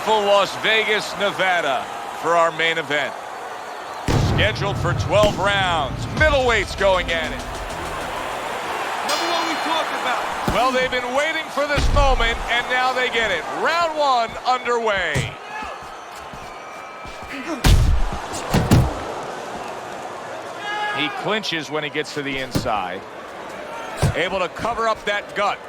beautiful Las Vegas, Nevada for our main event. Scheduled for 12 rounds. Middleweights going at it. Number one we talked about. Well, they've been waiting for this moment, and now they get it. Round one underway. He clinches when he gets to the inside. Able to cover up that gut.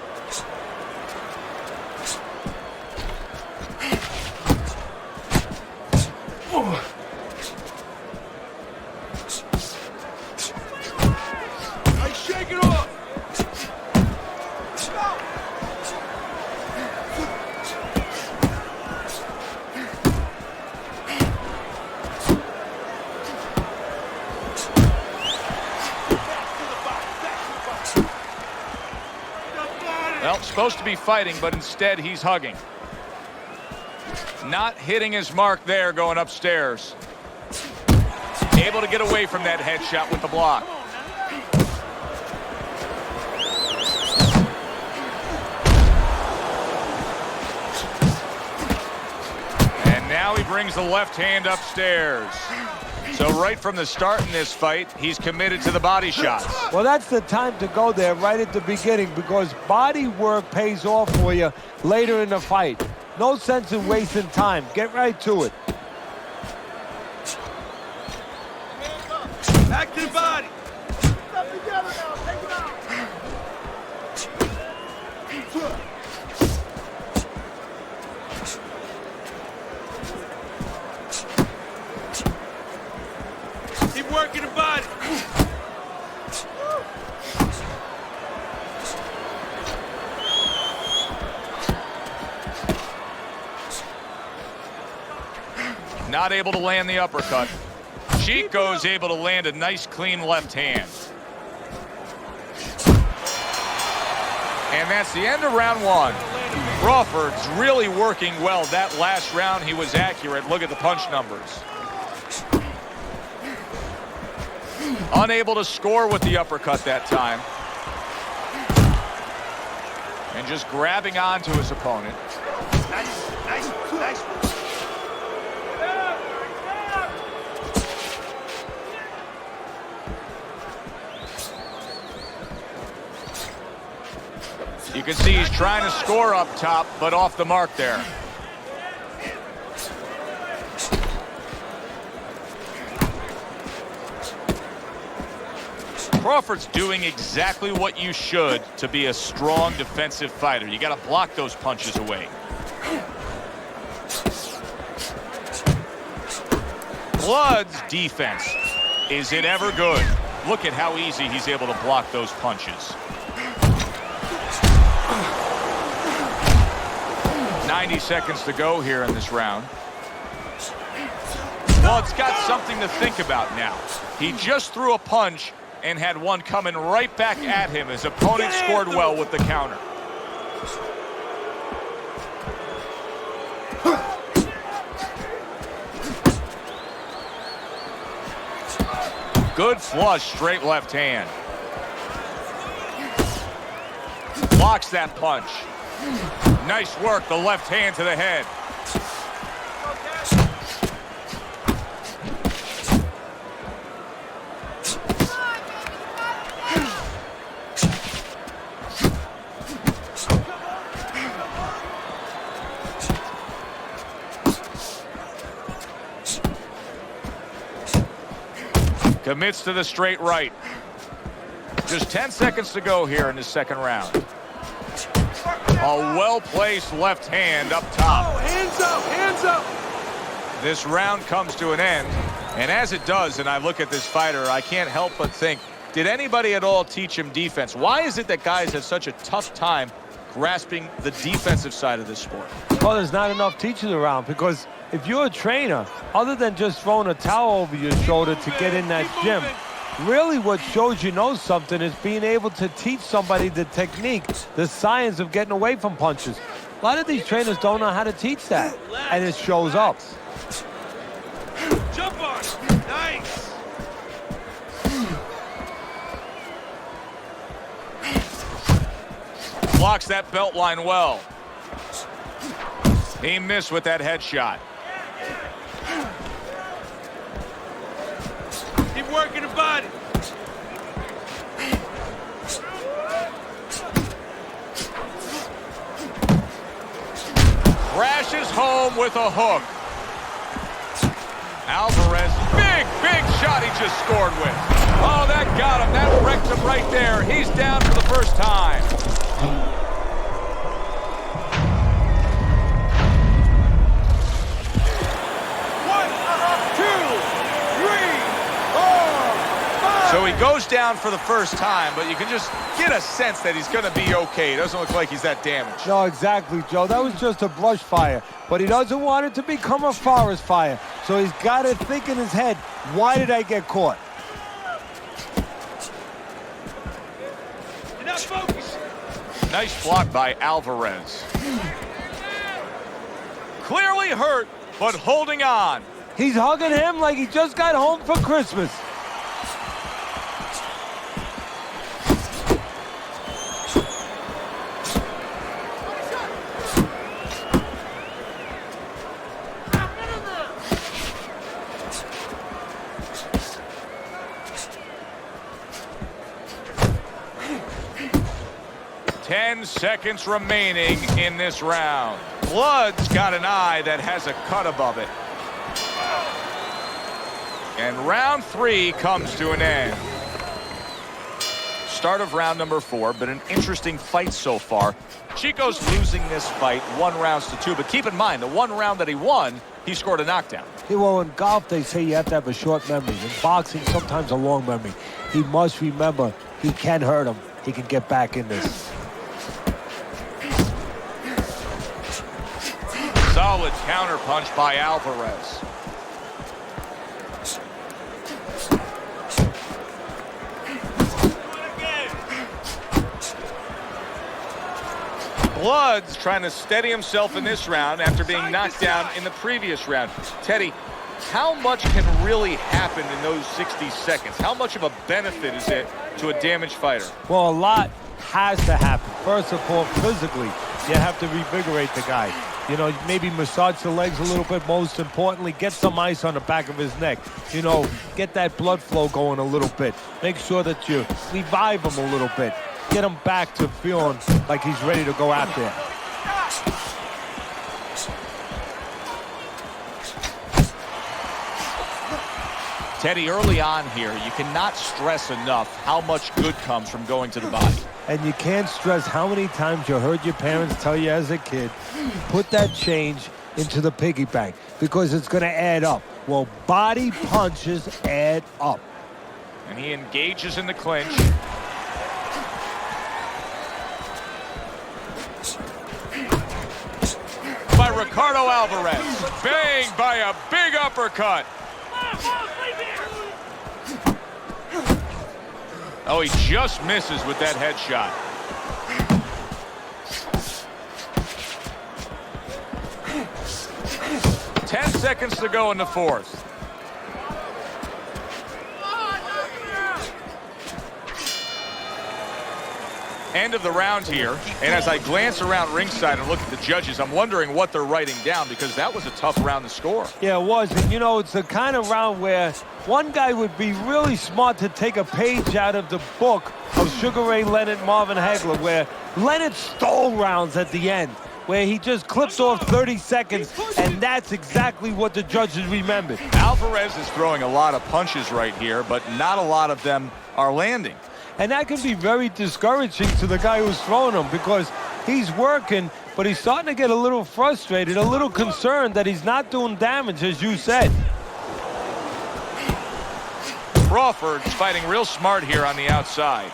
Shake it off. Well, supposed to be fighting, but instead he's hugging. Not hitting his mark there, going upstairs. Able to get away from that headshot with the block. And now he brings the left hand upstairs. So right from the start in this fight, he's committed to the body shots. Well, that's the time to go there right at the beginning, because body work pays off for you later in the fight. No sense in wasting time. Get right to it. Back to the body. Keep working the body. Not able to land the uppercut. Chico's able to land a nice, clean left hand. And that's the end of round one. Crawford's really working well. That last round, he was accurate. Look at the punch numbers. Unable to score with the uppercut that time. And just grabbing onto his opponent. Nice. You can see he's trying to score up top, but off the mark there. Crawford's doing exactly what you should to be a strong defensive fighter. You got to block those punches away. Blood's defense. Is it ever good? Look at how easy he's able to block those punches. 90 seconds to go here in this round. Blood's got something to think about now. He just threw a punch and had one coming right back at him. His opponent scored well with the counter. Good flush, straight left hand. Blocks that punch. Nice work, the left hand to the head. Commits to the straight right. Just 10 seconds to go here in the second round. A well-placed left hand up top. Oh, hands up. This round comes to an end, and as it does, and I look at this fighter, I can't help but think, did anybody at all teach him defense? Why is it that guys have such a tough time grasping the defensive side of this sport? Well, there's not enough teachers around, because if you're a trainer, other than just throwing a towel over your shoulder to get in that gym, really what shows you know something is being able to teach somebody the technique, the science of getting away from punches. A lot of these trainers don't know how to teach that, and it shows up. Jump on. Nice. Blocks that belt line well. He missed with that headshot. Keep working the body. Crashes home with a hook. Alvarez, big shot he just scored with. Oh, that got him. That wrecked him right there. He's down for the first time. So he goes down for the first time, but you can just get a sense that he's going to be okay. It doesn't look like he's that damaged. No, exactly, Joe. That was just a brush fire. But he doesn't want it to become a forest fire. So he's got to think in his head, why did I get caught? You're not focused. Nice block by Alvarez. Clearly hurt, but holding on. He's hugging him like he just got home for Christmas. Ten seconds remaining in this round. Blood's got an eye that has a cut above it. And round 3 comes to an end. Start of round number 4, but an interesting fight so far. Chico's losing this fight 1 rounds to 2, but keep in mind, the 1 round that he won, he scored a knockdown. Yeah, well, in golf, they say you have to have a short memory. In boxing, sometimes a long memory. He must remember he can hurt him. He can get back in this. Solid counterpunch by Alvarez. Blood's trying to steady himself in this round after being knocked down in the previous round. Teddy, how much can really happen in those 60 seconds? How much of a benefit is it to a damaged fighter? Well, a lot has to happen. First of all, physically, you have to revigorate the guy. You know, maybe massage the legs a little bit. Most importantly, get some ice on the back of his neck. You know, get that blood flow going a little bit. Make sure that you revive him a little bit. Get him back to feeling like he's ready to go out there. Teddy, early on here, you cannot stress enough how much good comes from going to the body. And you can't stress how many times you heard your parents tell you as a kid, put that change into the piggy bank because it's going to add up. Well, body punches add up. And he engages in the clinch. By Ricardo Alvarez. Banged by a big uppercut. Oh, he just misses with that headshot. Ten seconds to go in the 4th. End of the round here, and as I glance around ringside and look at the judges, I'm wondering what they're writing down because that was a tough round to score. Yeah, it was. And, you know, it's the kind of round where one guy would be really smart to take a page out of the book of Sugar Ray Leonard, Marvin Hagler, where Leonard stole rounds at the end, where he just clipped off 30 seconds, and that's exactly what the judges remembered. Alvarez is throwing a lot of punches right here, but not a lot of them are landing. And that can be very discouraging to the guy who's throwing them because he's working, but he's starting to get a little frustrated, a little concerned that he's not doing damage, as you said. Crawford's fighting real smart here on the outside.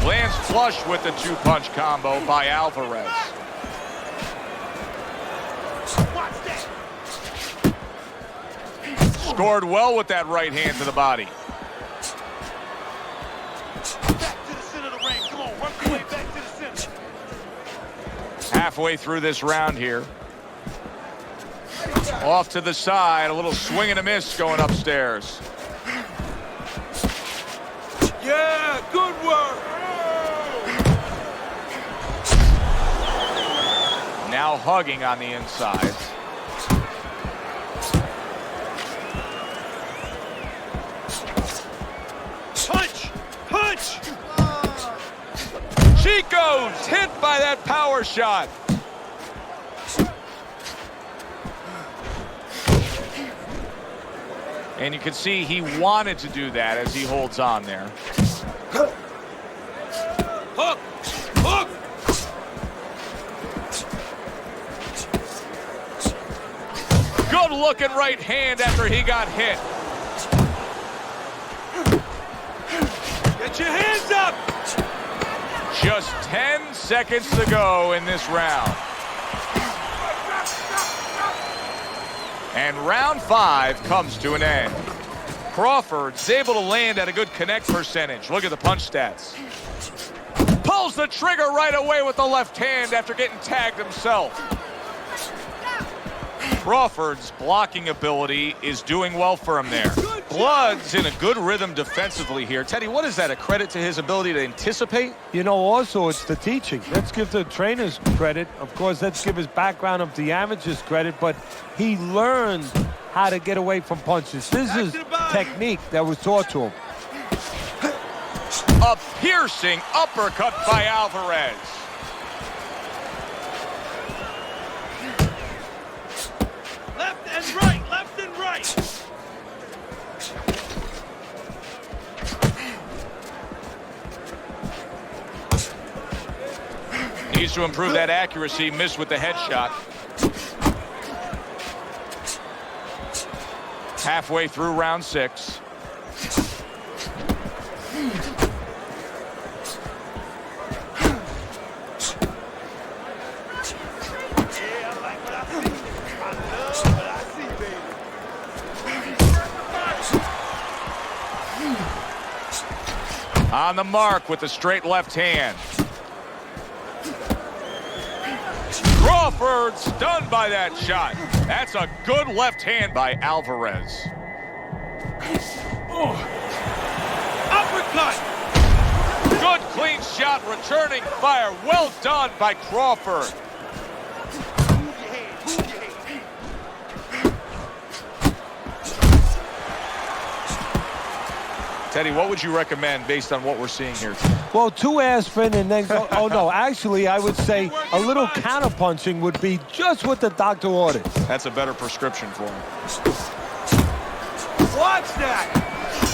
Lands flush with the 2-punch combo by Alvarez. Scored well with that right hand to the body. Halfway through this round here. Off to the side, a little swing and a miss going upstairs. Yeah, good work. Now hugging on the inside. Punch! Punch! Chico's hit by that power shot. And you can see he wanted to do that as he holds on there. Hook! Hook! Good looking right hand after he got hit. Get your hands up! Just 10 seconds to go in this round. And round 5 comes to an end. Crawford's able to land at a good connect percentage. Look at the punch stats. Pulls the trigger right away with the left hand after getting tagged himself. Crawford's blocking ability is doing well for him there. Blood's in a good rhythm defensively here. Teddy, what is that, a credit to his ability to anticipate? You know, also it's the teaching. Let's give the trainers credit. Of course, let's give his background of the amateurs credit, but he learned how to get away from punches. This is technique that was taught to him. A piercing uppercut by Alvarez. Left and right! Left and right! Needs to improve that accuracy. Missed with the headshot. Halfway through round 6. On the mark with the straight left hand. Crawford stunned by that shot. That's a good left hand by Alvarez. Uppercut! Good clean shot, returning fire. Well done by Crawford. Teddy, what would you recommend based on what we're seeing here? Well, 2 aspirin and then go. Oh, no, actually, I would say a little counterpunching would be just what the doctor ordered. That's a better prescription for him. Watch that!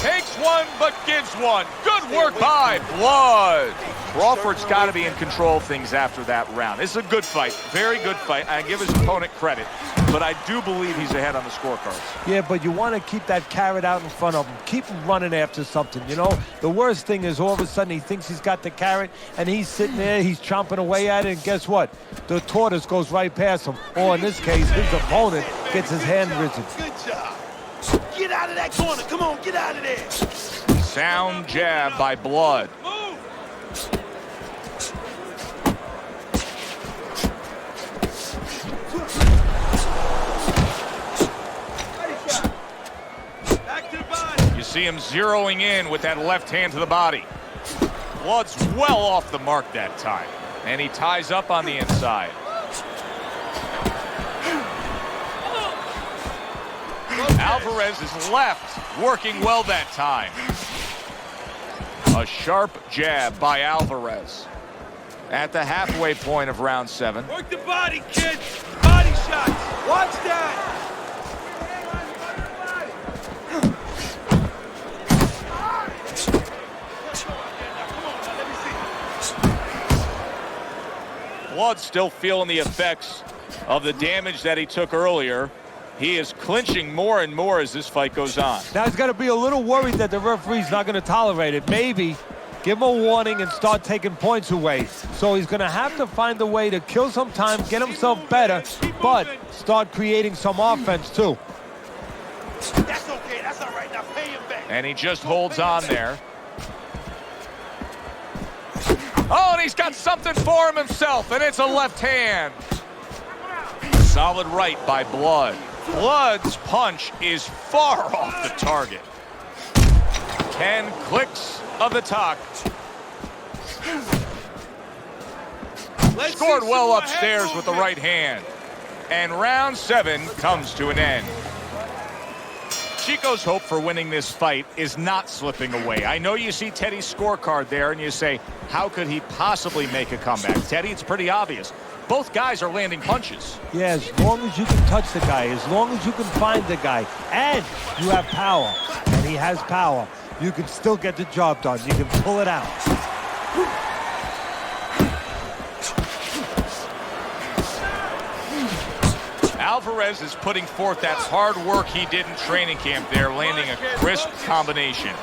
Takes one, but gives one. Good work by Blood. Crawford's got to be in control of things after that round. This is a good fight, very good fight. I give his opponent credit, but I do believe he's ahead on the scorecards. Yeah, but you want to keep that carrot out in front of him. Keep him running after something, you know? The worst thing is all of a sudden he thinks he's got the carrot, and he's sitting there, he's chomping away at it, and guess what? The tortoise goes right past him. Or in this case, his opponent gets his hand rigid. Good job! Get out of that corner! Come on, get out of there! Sound jab by Blood. Move! Back to the body! You see him zeroing in with that left hand to the body. Blood's well off the mark that time. And he ties up on the inside. Alvarez is left, working well that time. A sharp jab by Alvarez. At the halfway point of round 7. Work the body, kid! Body shots! Watch that! Blood still feeling the effects of the damage that he took earlier. He is clinching more and more as this fight goes on. Now he's got to be a little worried that the referee's not going to tolerate it. Maybe give him a warning and start taking points away. So he's going to have to find a way to kill some time, get himself better, but start creating some offense too. That's okay, that's all right. Now pay him back. And he just holds on there. Oh, and he's got something for him himself, and it's a left hand. Solid right by Blood. Blood's punch is far off the target. 10 clicks of the talk. Scored well upstairs with the right hand. And round 7 comes to an end. Chico's hope for winning this fight is not slipping away. I know you see Teddy's scorecard there and you say, how could he possibly make a comeback? Teddy, it's pretty obvious. Both guys are landing punches. Yeah, as long as you can touch the guy, as long as you can find the guy, and you have power, and he has power, you can still get the job done. You can pull it out. Alvarez is putting forth that hard work he did in training camp there, landing a crisp combination.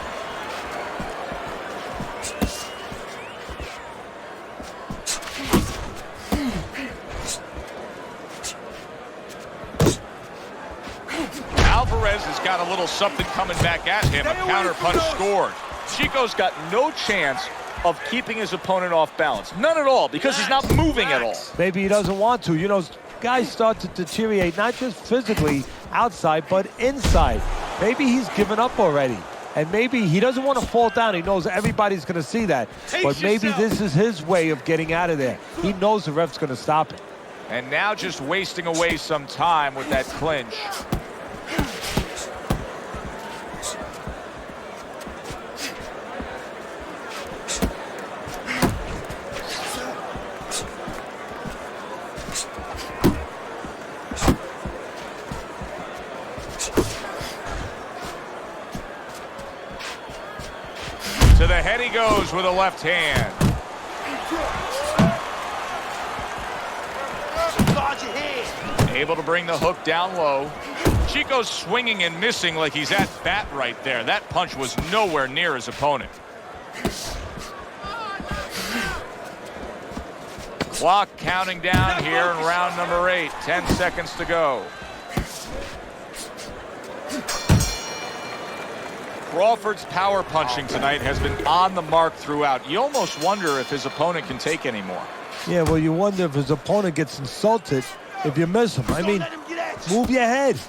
Alvarez has got a little something coming back at him, a counter punch scored. Chico's got no chance of keeping his opponent off balance. None at all, because he's not moving at all. Maybe he doesn't want to. You know, guys start to deteriorate, not just physically outside, but inside. Maybe he's given up already. And maybe he doesn't want to fall down. He knows everybody's going to see that. But maybe this is his way of getting out of there. He knows the ref's going to stop it. And now just wasting away some time with that clinch. To the head he goes with a left hand. Guard your head. Able to bring the hook down low. Chico's swinging and missing like he's at bat right there. That punch was nowhere near his opponent. Clock counting down here in round number 8. 10 seconds to go. Crawford's power punching tonight has been on the mark throughout. You almost wonder if his opponent can take any more. Yeah, well, you wonder if his opponent gets insulted if you miss him. I mean, move your head.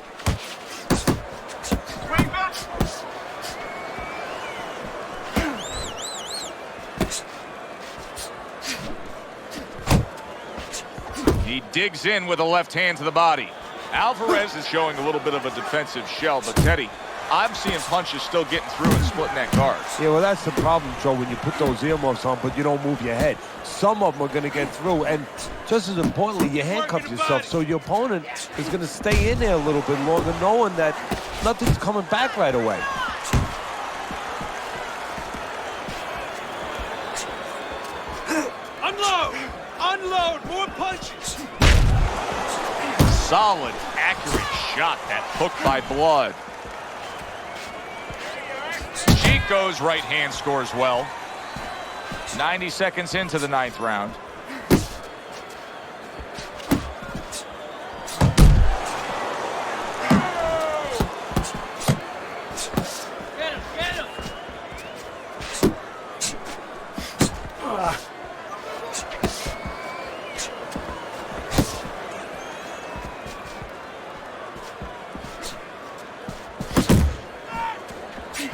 He digs in with a left hand to the body. Alvarez is showing a little bit of a defensive shell, but Teddy, I'm seeing punches still getting through and splitting that guard. Yeah, well, that's the problem, Joe, when you put those earmuffs on, but you don't move your head. Some of them are going to get through, and just as importantly, you handcuff yourself, so your opponent is going to stay in there a little bit longer, knowing that nothing's coming back right away. Unload! Unload! More punches! Solid, accurate shot. That hook by Blood. Chico's right hand scores well. 90 seconds into the 9th round. Get him! Get him!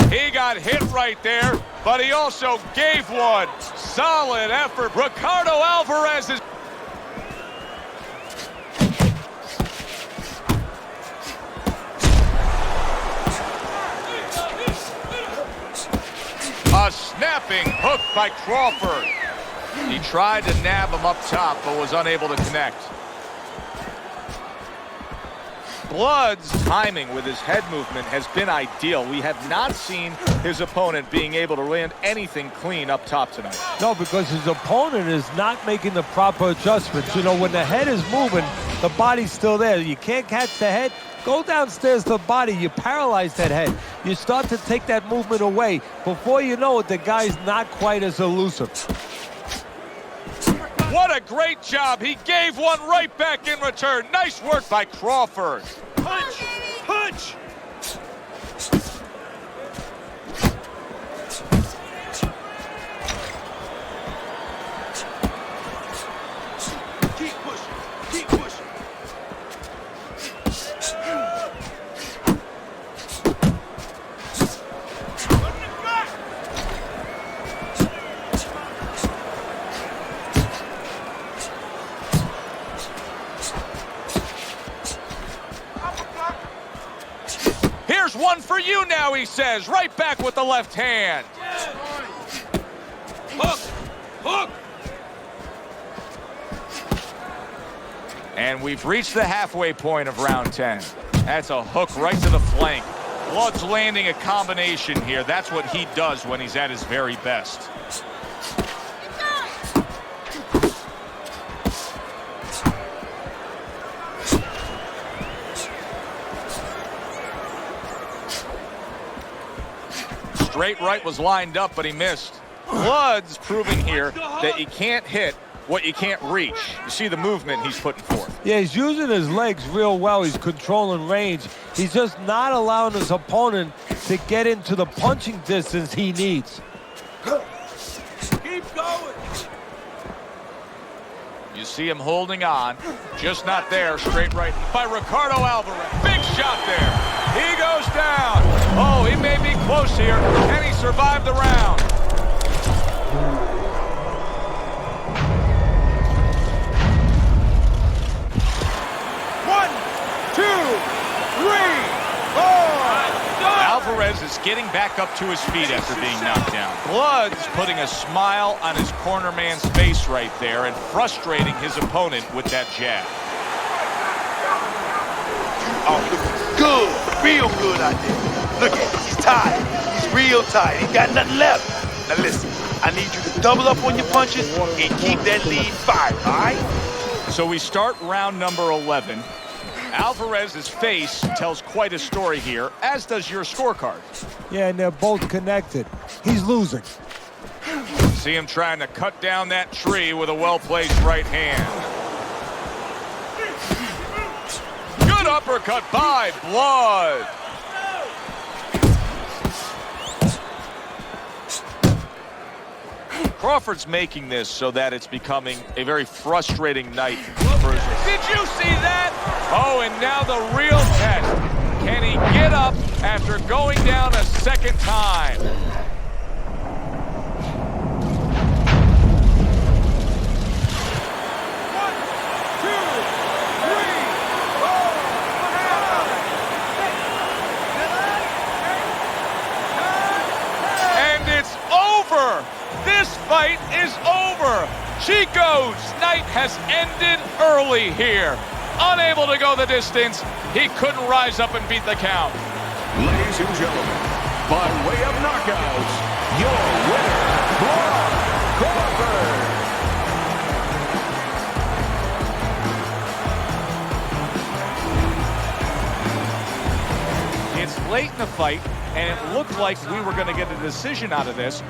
He got hit right there, but he also gave one. Solid effort. Ricardo Alvarez is... A snapping hook by Crawford. He tried to nab him up top, but was unable to connect. Blood's timing with his head movement has been ideal. We have not seen his opponent being able to land anything clean up top tonight. No, because his opponent is not making the proper adjustments. You know, when the head is moving, the body's still there. You can't catch the head. Go downstairs to the body. You paralyze that head. You start to take that movement away. Before you know it, the guy's not quite as elusive. What a great job. He gave one right back in return. Nice work by Crawford. Punch! Punch! Keep pushing. Keep pushing. Here's one for you now, he says. Right back with the left hand. Hook! Hook! And we've reached the halfway point of round 10. That's a hook right to the flank. Blood's landing a combination here. That's what he does when he's at his very best. Straight right was lined up, but he missed. Blood's proving here that you can't hit what you can't reach. You see the movement he's putting forth. Yeah, he's using his legs real well. He's controlling range. He's just not allowing his opponent to get into the punching distance he needs. Keep going! You see him holding on, just not there. Straight right by Ricardo Alvarez. Big shot there. He goes down. Oh, he may be close here. Can he survive the round? One, two, three, four! Alvarez is getting back up to his feet after being knocked down. Blood's putting a smile on his corner man's face right there and frustrating his opponent with that jab. Oh, looking good, real good out there. Look at him, he's tired. He's real tired. He got nothing left. Now listen, I need you to double up on your punches and keep that lead fired, all right? So we start round number 11. Alvarez's face tells quite a story here, as does your scorecard. Yeah, and they're both connected. He's losing. See him trying to cut down that tree with a well-placed right hand. Good uppercut by Blood. Crawford's making this so that it's becoming a very frustrating night for his... Did you see that? Oh, and now the real test. Can he get up after going down a second time? This fight is over. Chico's night has ended early here. Unable to go the distance, he couldn't rise up and beat the count. Ladies and gentlemen, by way of knockouts, your winner, Crawford. It's late in the fight, and it looked like we were going to get a decision out of this.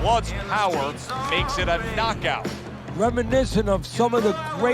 Blood's power makes it a knockout. Reminiscent of some of the great